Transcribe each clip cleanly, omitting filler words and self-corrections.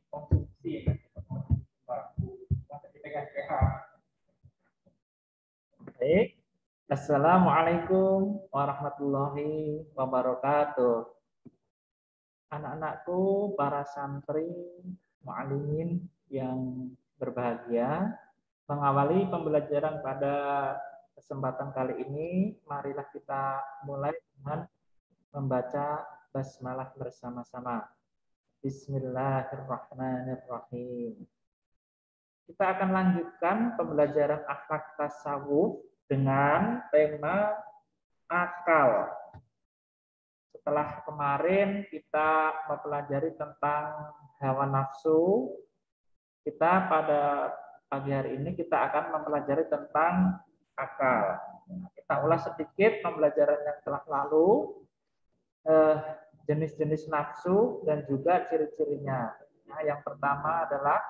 konsumsi baik. Assalamualaikum warahmatullahi wabarakatuh. Anak-anakku, para santri, mu'alimin yang berbahagia, mengawali pembelajaran pada kesempatan kali ini, marilah kita mulai dengan membaca basmalah bersama-sama. Bismillahirrahmanirrahim. Kita akan lanjutkan pembelajaran akhlak tasawuf dengan tema akal. Setelah kemarin kita mempelajari tentang hawa nafsu, kita pada pagi hari ini kita akan mempelajari tentang akal. Kita ulas sedikit pembelajaran yang telah lalu, jenis-jenis nafsu dan juga ciri-cirinya. Nah, yang pertama adalah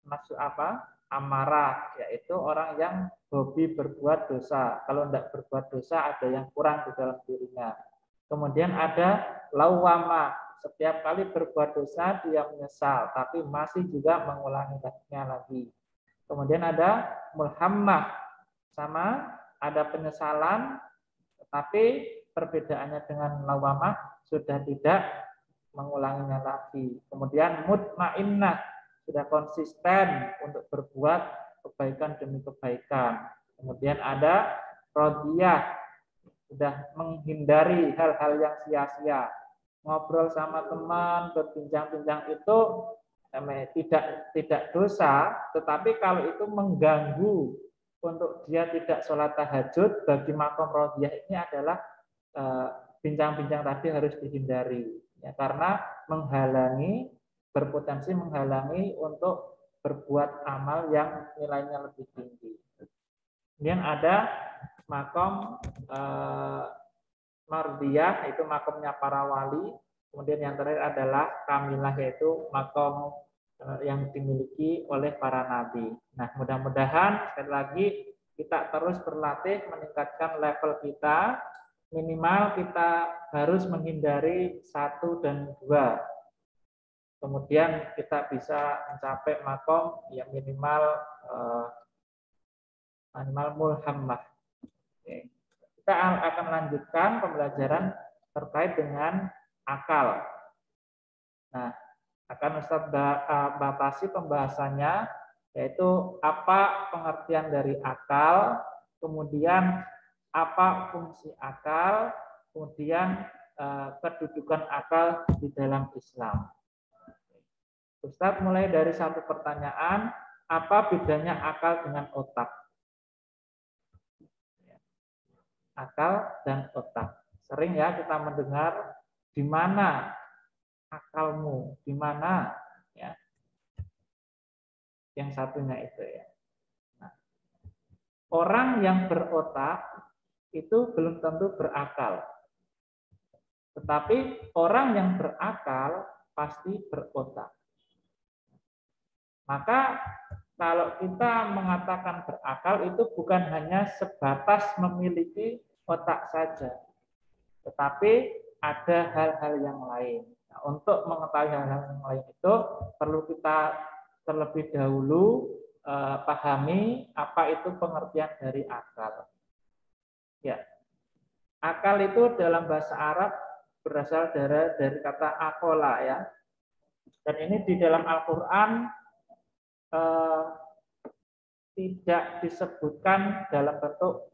nafsu apa? Amarah, yaitu orang yang hobi berbuat dosa. Kalau tidak berbuat dosa, ada yang kurang di dalam dirinya. Kemudian ada lawamah, setiap kali berbuat dosa dia menyesal, tapi masih juga mengulanginya lagi. Kemudian ada mulhammah, sama ada penyesalan, tetapi perbedaannya dengan lawamah sudah tidak mengulanginya lagi. Kemudian mutmainnah, sudah konsisten untuk berbuat kebaikan demi kebaikan. Kemudian ada rodiyah, sudah menghindari hal-hal yang sia-sia. Ngobrol sama teman, berbincang-bincang itu tidak dosa, tetapi kalau itu mengganggu untuk dia tidak sholat tahajud, bagi makom rodiyah ini adalah bincang-bincang tadi harus dihindari, ya, karena berpotensi menghalangi untuk berbuat amal yang nilainya lebih tinggi. Kemudian ada makom mardiyah, itu makomnya para wali. Kemudian yang terakhir adalah kamilah, yaitu makom yang dimiliki oleh para nabi. Nah, mudah-mudahan sekali lagi kita terus berlatih meningkatkan level kita. Minimal kita harus menghindari 1 dan 2. Kemudian kita bisa mencapai makom yang minimal mulhammah. Oke. Kita akan lanjutkan pembelajaran terkait dengan akal. Nah, akan Ustaz batasi pembahasannya, yaitu apa pengertian dari akal, kemudian apa fungsi akal, kemudian kedudukan akal di dalam Islam. Ustaz mulai dari satu pertanyaan, apa bedanya akal dengan otak? Akal dan otak. Sering ya kita mendengar, di mana akalmu, di mana, ya. Yang satunya itu ya. Nah, orang yang berotak itu belum tentu berakal. Tetapi orang yang berakal pasti berotak. Maka kalau kita mengatakan berakal itu bukan hanya sebatas memiliki otak saja, tetapi ada hal-hal yang lain. Nah, untuk mengetahui hal-hal yang lain itu perlu kita terlebih dahulu pahami apa itu pengertian dari akal. Ya, akal itu dalam bahasa Arab berasal dari kata akola, ya. Dan ini di dalam Al-Quran tidak disebutkan dalam bentuk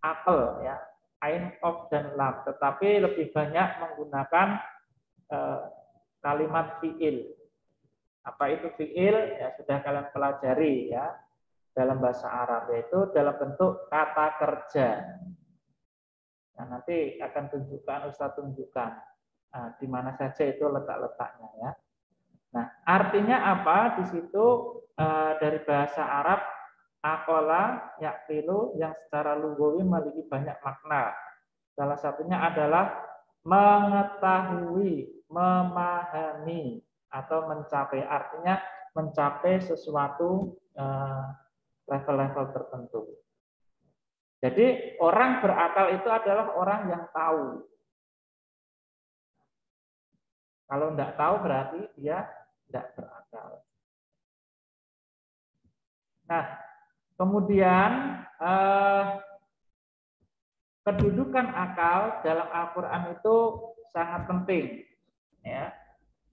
akal, ya, ain, of, dan lam, tetapi lebih banyak menggunakan kalimat fiil. Apa itu fiil? Ya, sudah kalian pelajari ya dalam bahasa Arab, yaitu dalam bentuk kata kerja. Nah, nanti akan Ustaz tunjukkan di mana saja itu letak-letaknya, ya. Nah, artinya apa? Di situ dari bahasa Arab akola yaqilu yang secara lugawi memiliki banyak makna. Salah satunya adalah mengetahui, memahami, atau mencapai. Artinya mencapai sesuatu level-level tertentu. Jadi orang berakal itu adalah orang yang tahu. Kalau tidak tahu berarti dia tidak berakal. Nah, kemudian kedudukan akal dalam Al-Quran itu sangat penting. Ya.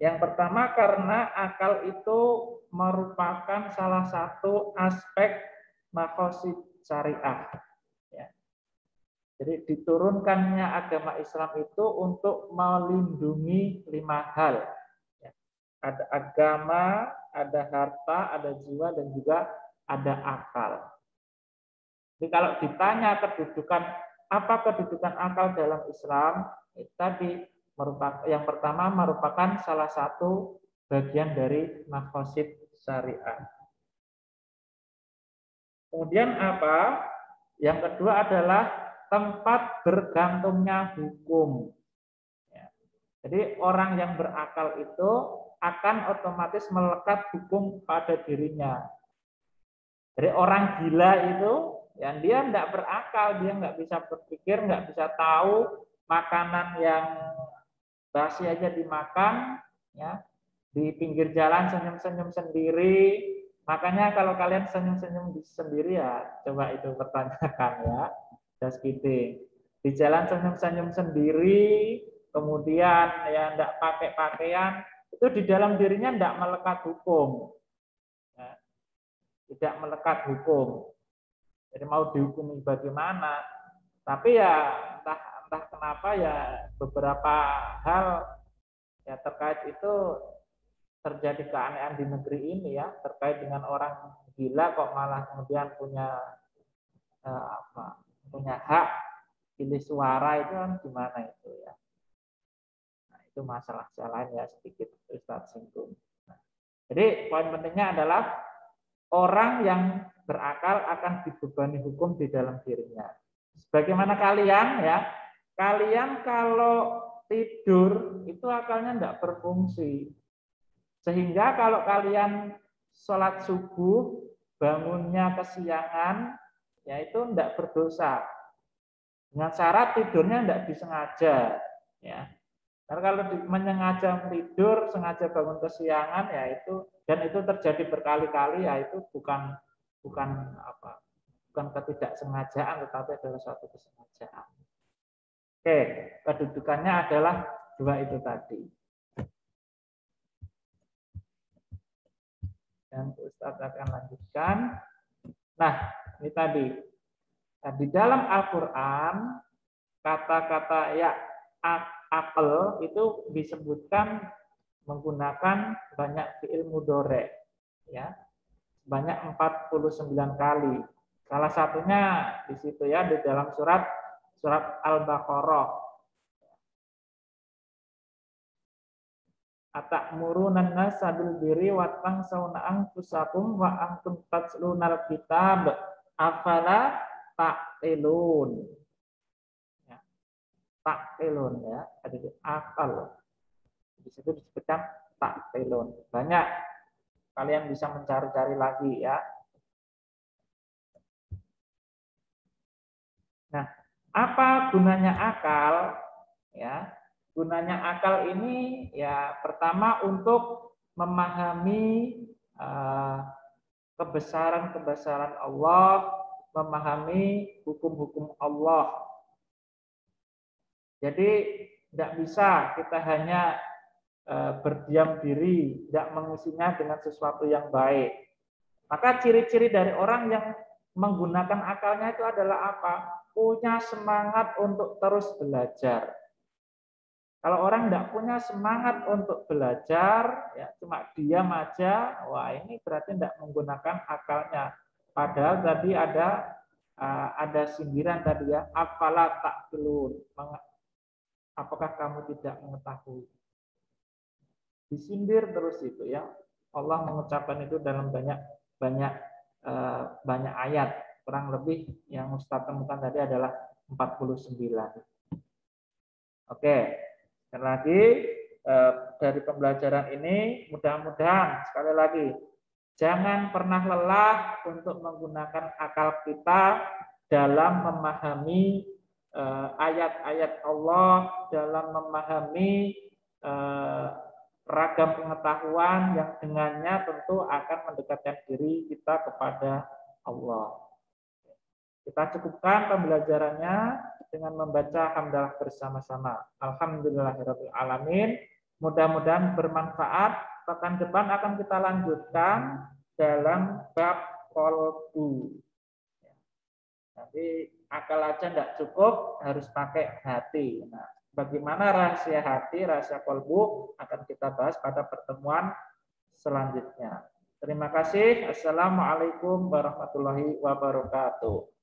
Yang pertama karena akal itu merupakan salah satu aspek maqasid syariah. Ya. Jadi diturunkannya agama Islam itu untuk melindungi 5 hal. Ya. Ada agama, ada harta, ada jiwa, dan juga ada akal. Jadi kalau ditanya apa kedudukan akal dalam Islam, itu tadi yang pertama merupakan salah satu bagian dari maqasid syariah. Kemudian apa? Yang kedua adalah tempat bergantungnya hukum. Ya. Jadi orang yang berakal itu akan otomatis melekat hukum pada dirinya. Jadi orang gila itu, ya dia tidak berakal, dia nggak bisa berpikir, nggak bisa tahu makanan yang basi aja dimakan, ya di pinggir jalan senyum-senyum sendiri. Makanya kalau kalian senyum-senyum sendiri ya, coba itu pertanyakan ya, just kidding. Di jalan senyum-senyum sendiri, kemudian ya tidak pakai pakaian, itu di dalam dirinya tidak melekat hukum. Ya. Tidak melekat hukum. Jadi mau dihukumi bagaimana? Tapi ya entah kenapa ya beberapa hal ya terkait itu terjadi keanehan di negeri ini ya, terkait dengan orang gila kok malah kemudian punya hak pilih suara, itu kan gimana itu ya. Nah, itu masalah lain ya, sedikit Ustadz singgung. Nah, jadi poin pentingnya adalah orang yang berakal akan dibebani hukum di dalam dirinya. Sebagaimana kalian ya, kalian kalau tidur itu akalnya tidak berfungsi. Sehingga kalau kalian sholat subuh, bangunnya kesiangan, ya itu tidak berdosa. Dengan syarat tidurnya tidak disengaja. Ya. Karena kalau menyengaja tidur, sengaja bangun kesiangan, ya itu, dan itu terjadi berkali-kali, ya itu bukan ketidaksengajaan, tetapi adalah suatu kesengajaan. Oke, kedudukannya adalah 2 itu tadi. Dan Ustaz akan lanjutkan. Nah, ini tadi. Nah, di dalam Al-Quran, kata-kata ya akal itu disebutkan menggunakan banyak fi'il mudhari, ya. Banyak 49 kali. Salah satunya di situ ya, di dalam surat Al-Baqarah. Atamuruna an-nasa bil birri wa tansawna anfusakum wa antum tatlunal kitab afala taqilun. Ya. Taqilun ya, ada di akal. Di situ disebutkan taqilun. Banyak, kalian bisa mencari-cari lagi ya. Nah, apa gunanya akal? Ya, gunanya akal ini ya pertama untuk memahami kebesaran-kebesaran Allah, memahami hukum-hukum Allah. Jadi tidak bisa kita hanya berdiam diri, tidak mengisinya dengan sesuatu yang baik. Maka ciri-ciri dari orang yang menggunakan akalnya itu adalah apa? Punya semangat untuk terus belajar. Kalau orang tidak punya semangat untuk belajar, ya cuma diam aja, wah ini berarti tidak menggunakan akalnya. Padahal tadi ada sindiran tadi ya, afala ta'qilun. Apakah kamu tidak mengetahui? Disindir terus itu ya. Allah mengucapkan itu dalam banyak ayat. Kurang lebih yang Ustaz temukan tadi adalah 49. Oke. Sekali lagi dari pembelajaran ini mudah-mudahan sekali lagi jangan pernah lelah untuk menggunakan akal kita dalam memahami ayat-ayat Allah, dalam memahami ragam pengetahuan yang dengannya tentu akan mendekatkan diri kita kepada Allah. Kita cukupkan pembelajarannya dengan membaca hamdalah bersama-sama. Alhamdulillahirabbil alamin. Mudah-mudahan bermanfaat. Pekan depan akan kita lanjutkan dalam bab qalbu. Nanti akal aja tidak cukup, harus pakai hati. Nah, bagaimana rahasia hati, rahasia qalbu akan kita bahas pada pertemuan selanjutnya. Terima kasih. Assalamualaikum warahmatullahi wabarakatuh.